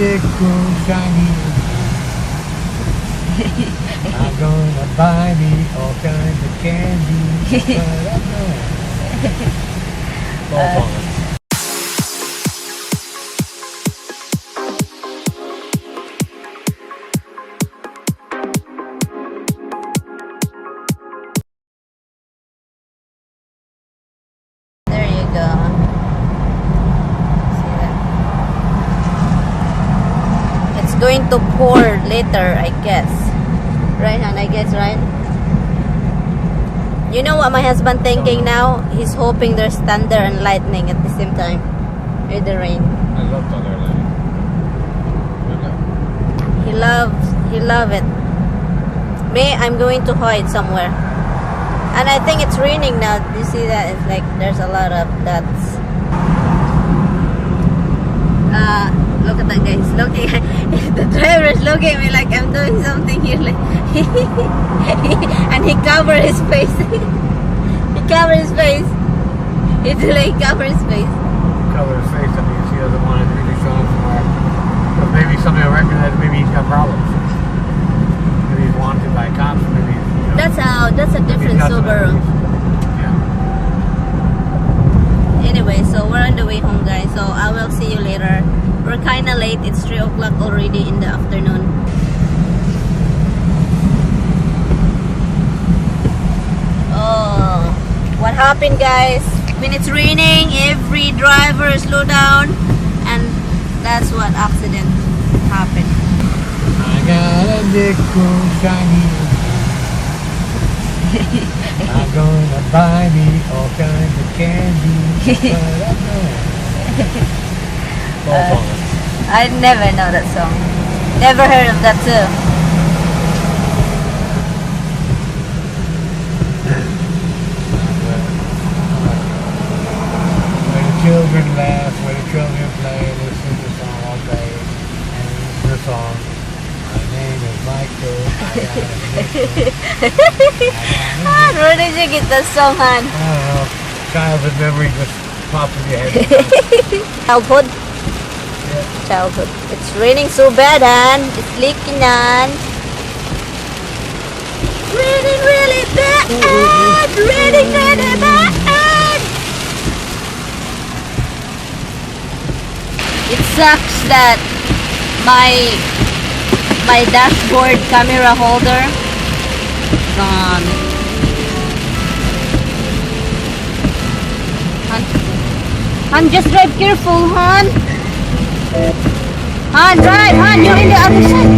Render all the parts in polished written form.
nickel shiny. I'm gonna buy me all kinds of candy. There you go. See that? It's going to pour later, I guess. Right, hon? I guess, right? You know what my husband thinking now? He's hoping there's thunder and lightning at the same time with the rain. I love thunder and lightning. He loves it. Me, I'm going to hide somewhere. And I think it's raining now. Do you see that? It's like there's a lot of dots. Look at that guy. He's looking at the driver is looking at me like I'm doing something here. Like and he covered his face. He covered his face. He like covered his face. Cover his face. I mean, he doesn't want it to really show him somewhere. But maybe somebody will recognize. Maybe he's got problems. Maybe he's wanted by cops. Maybe. That's a different Subaru. Yeah. Anyway, so we're on the way home, guys. So I will see you later. We're kind of late. It's 3 o'clock already in the afternoon. Oh, what happened, guys? When it's raining, every driver slow down, and that's what accident happened. I got a nickel shiny. I'm gonna buy me all kinds of candy. I never know that song. Never heard of that too. When the children laugh, when the children play, listen to the song all day. And the song, my name is Michael. Where did you get that song, man? I don't know. Childhood memory just popped in your head. Childhood? Yeah. Childhood. It's raining so bad, and it's leaking, and raining really bad. Raining really bad. It sucks that my dashboard camera holder gone. Han, just drive careful, Han. Han, drive, Han, you're in the other side.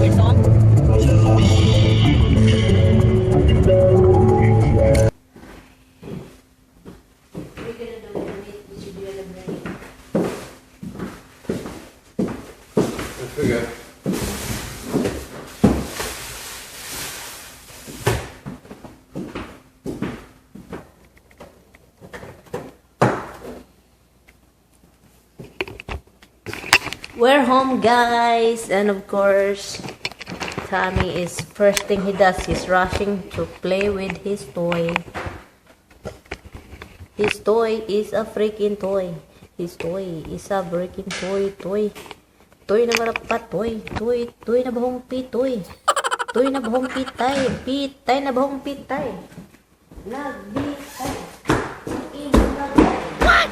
It's on. We're home, guys, and of course Tommy is first thing he does, he's rushing to play with his toy. His toy is a freaking toy. His toy is a freaking toy. Toy na marapat, toy na bahong pitoy. Toy na bahong pitay, pitay na bahong pitay. Nagbitay. What?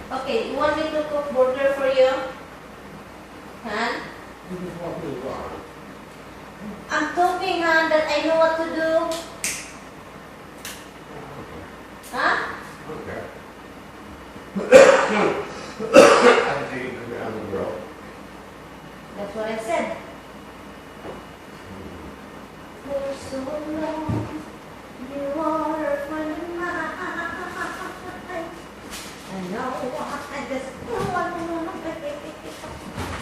Okay, you want me to cook burger for you? Han? I'm talking, Han, that I know what to do. Huh? Okay. That's what I said. For so long, you are a friend of mine. I know what I just want.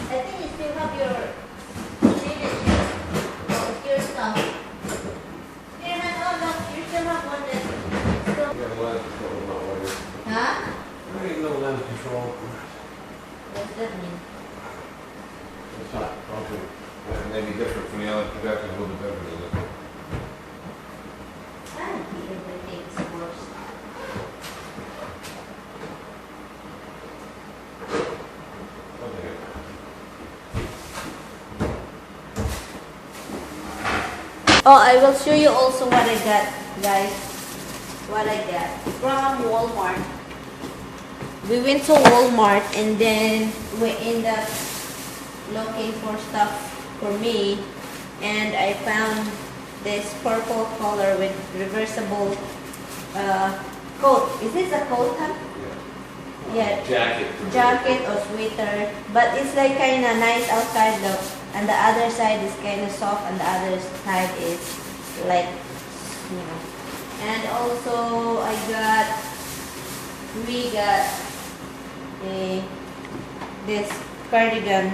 I think you still have your signature of your stuff. Here, that mean? It's not probably maybe different from the other tobacco, a little bit different, isn't it? Everything is worse. Okay. Oh, I will show you also what I got, guys. What I got from Walmart. We went to Walmart and then we end up looking for stuff for me, and I found this purple color with reversible coat. Is this a coat, huh? Yeah. Jacket or sweater, but it's like kind of nice outside though, and the other side is kind of soft, and the other side is like, you know. And also we got this cardigan.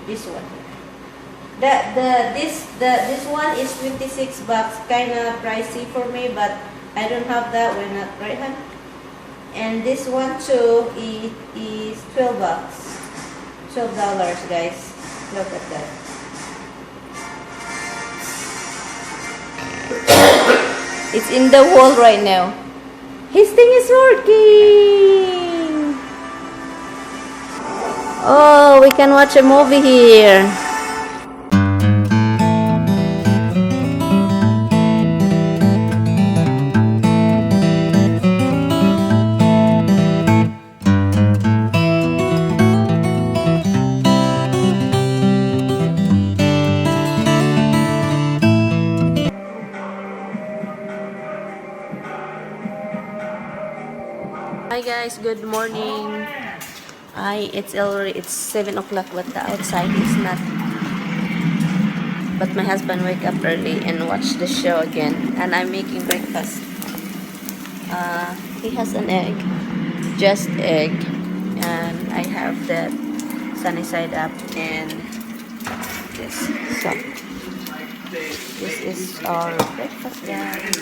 This one. This one is 26 bucks, kind of pricey for me, but I don't have that. We're not right, hun? And this one too is 12 bucks. $12, guys. Look at that. It's in the wall right now. His thing is working. Oh, we can watch a movie here. Hi guys, good morning. It's 7 o'clock, but the outside is not. But my husband wake up early and watch the show again, and I'm making breakfast. He has an egg, just egg, and I have that sunny side up and this. So this is our breakfast, guys.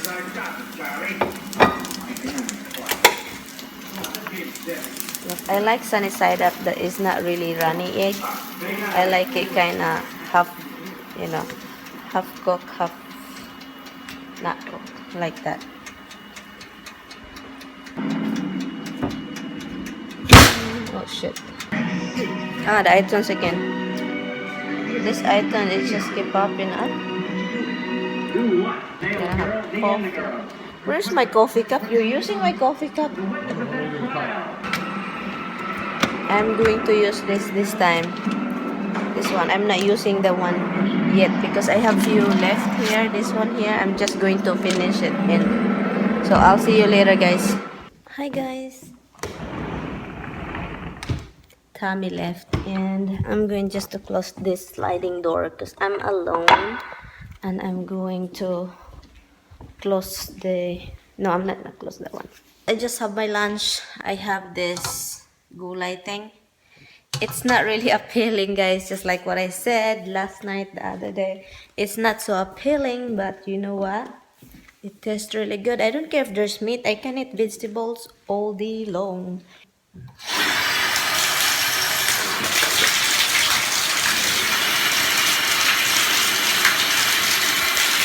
Yes, I like sunny side up that is not really runny egg. I like it kind of half, you know, half cooked, half not cooked, like that. Oh shit. Ah, the items again. This item is just keep popping up. Coffee. Where's my coffee cup? You're using my coffee cup. I'm going to use this time. This one. I'm not using the one yet because I have few left here. This one here. I'm just going to finish it. And so I'll see you later, guys. Hi, guys. Tommy left, and I'm going just to close this sliding door because I'm alone, and I'm going to close the. No, I'm not gonna close that one. I just have my lunch. I have this gulay thing. It's not really appealing, guys, just like what I said last night, the other day. It's not so appealing, but you know what? It tastes really good. I don't care if there's meat. I can eat vegetables all day long.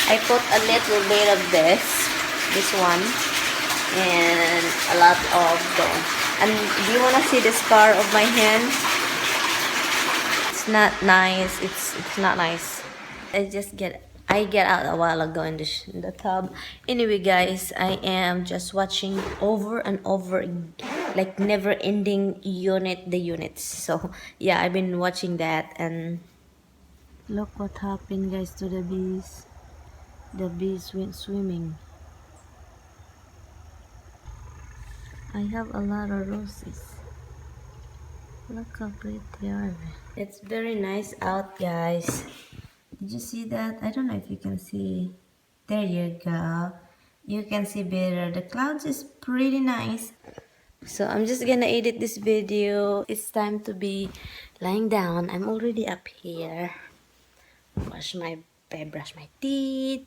I put a little bit of this one, and a lot of the. And do you want to see the scar of my hand? It's not nice. It's not nice. I get out a while ago in the tub. Anyway, guys, I am just watching over and over, like never ending the units. So yeah, I've been watching that, and look what happened, guys, to the bees. The bees went swimming. I have a lot of roses. Look how pretty they are. It's very nice out, guys. Did you see that? I don't know if you can see. There you go. You can see better. The clouds is pretty nice. So I'm just gonna edit this video. It's time to be lying down. I'm already up here. Brush my teeth.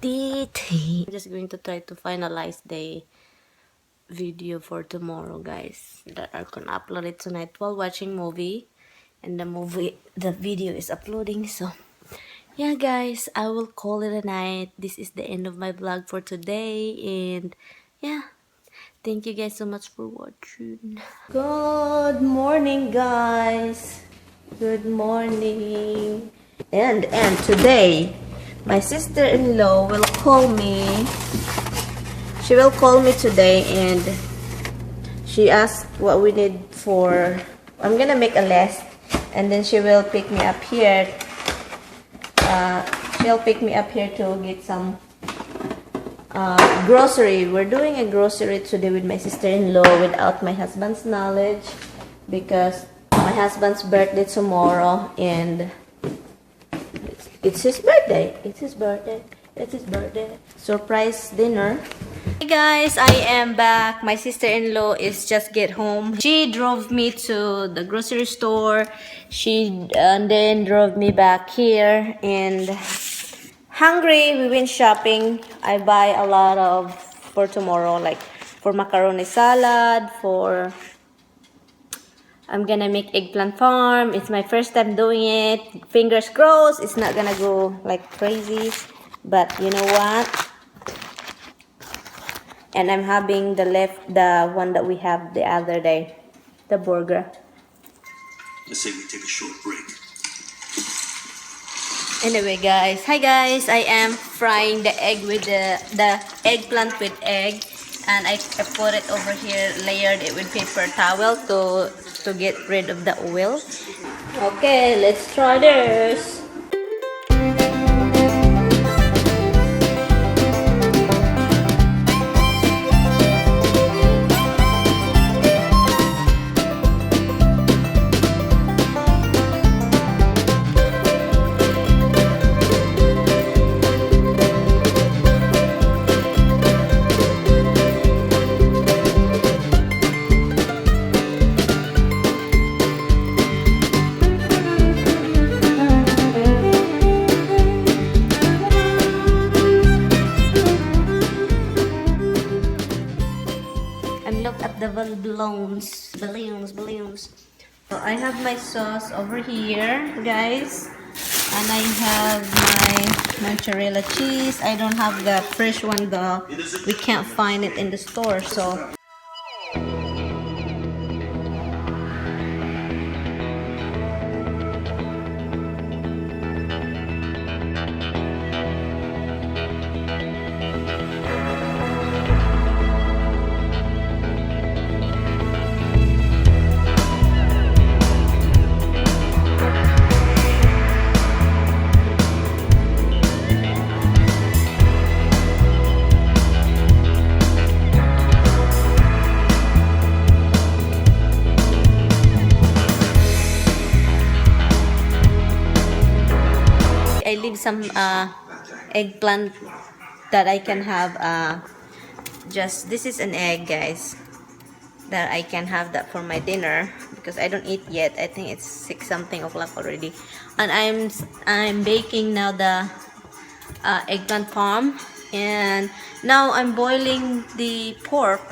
I'm just going to try to finalize the video for tomorrow, guys, that I can upload it tonight while watching movie, and the video is uploading. So yeah, guys, I will call it a night. This is the end of my vlog for today, and yeah, thank you guys so much for watching. Good morning, guys. Good morning. And today my sister-in-law will call me. She will call me today, and she asked what we need for. I'm gonna make a list, and then she will pick me up here. She'll pick me up here to get some grocery. We're doing a grocery today with my sister-in-law without my husband's knowledge, because my husband's birthday tomorrow, and it's his birthday. It's his birthday. It's his birthday. Surprise dinner. Hey guys, I am back. My sister-in-law is just get home. She drove me to the grocery store. She then drove me back here, and hungry, we went shopping. I buy a lot of for tomorrow, like for macaroni salad, for I'm gonna make eggplant farm. It's my first time doing it. Fingers crossed it's not gonna go like crazy, but you know what? And I'm having the one that we have the other day, the burger. Let's say we take a short break. Anyway, guys, hi guys. I am frying the egg with the eggplant with egg, and I put it over here, layered it with paper towel to get rid of the oil. Okay, let's try this. And look at the balloons. So I have my sauce over here, guys, and I have my mozzarella cheese. I don't have the fresh one though. We can't find it in the store, so I leave some eggplant that I can have just this is an egg, guys, that I can have that for my dinner because I don't eat yet. I think it's 6 something o'clock already, and I'm baking now the eggplant farm, and now I'm boiling the pork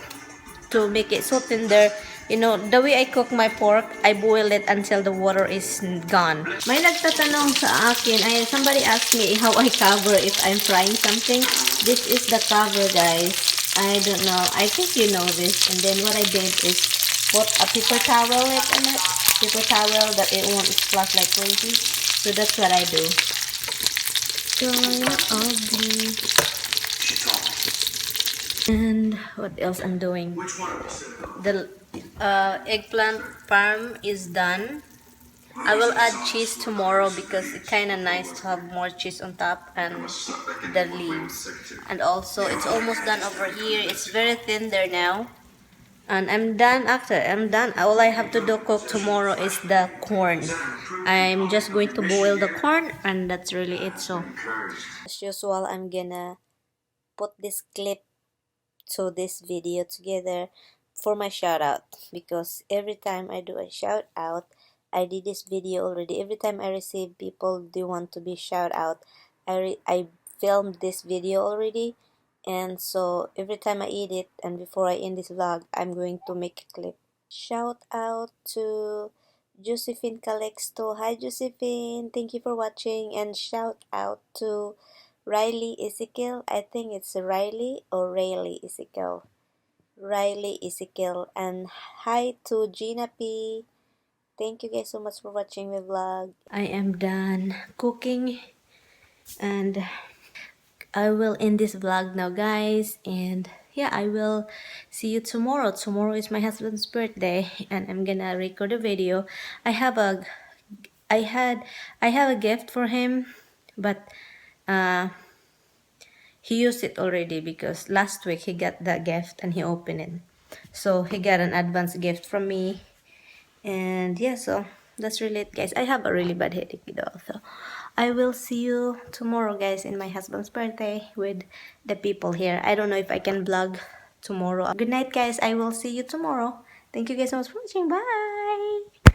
to make it so tender. You know, the way I cook my pork, I boil it until the water is gone. May nagtatanong sa akin, somebody asked me how I cover if I'm frying something. This is the cover, guys. I don't know. I think you know this. And then what I did is put a paper towel on it. Paper towel that it won't splash like crazy. So that's what I do. Kinda ugly. And what else I'm doing? The eggplant farm is done. I will add cheese tomorrow because it's kind of nice to have more cheese on top and the leaves. And also it's almost done over here. It's very thin there now. And I'm done after. I'm done. All I have to do cook tomorrow is the corn. I'm just going to boil the corn, and that's really it. So as usual, I'm gonna put this clip to this video together for my shout out, because every time I do a shout out, I did this video already. Every time I receive people do want to be shout out, I filmed this video already, And so every time I eat it and before I end this vlog, I'm going to make a clip. Shout out to Josephine Calixto. Hi Josephine, thank you for watching. And shout out to Riley Ezekiel. I think it's Riley or Rayleigh Ezekiel. Riley Ezekiel. And hi to Gina P. Thank you guys so much for watching my vlog. I am done cooking and I will end this vlog now, guys. And yeah, I will see you tomorrow. Tomorrow is my husband's birthday and I'm gonna record a video. I have a I had I have a gift for him, but uh he used it already because last week he got that gift and he opened it. So he got an advance gift from me. And yeah, so that's really it, guys. I have a really bad headache though, so I will see you tomorrow, guys, in my husband's birthday with the people here. I don't know if I can vlog tomorrow. Good night, guys. I will see you tomorrow. Thank you guys so much for watching. Bye.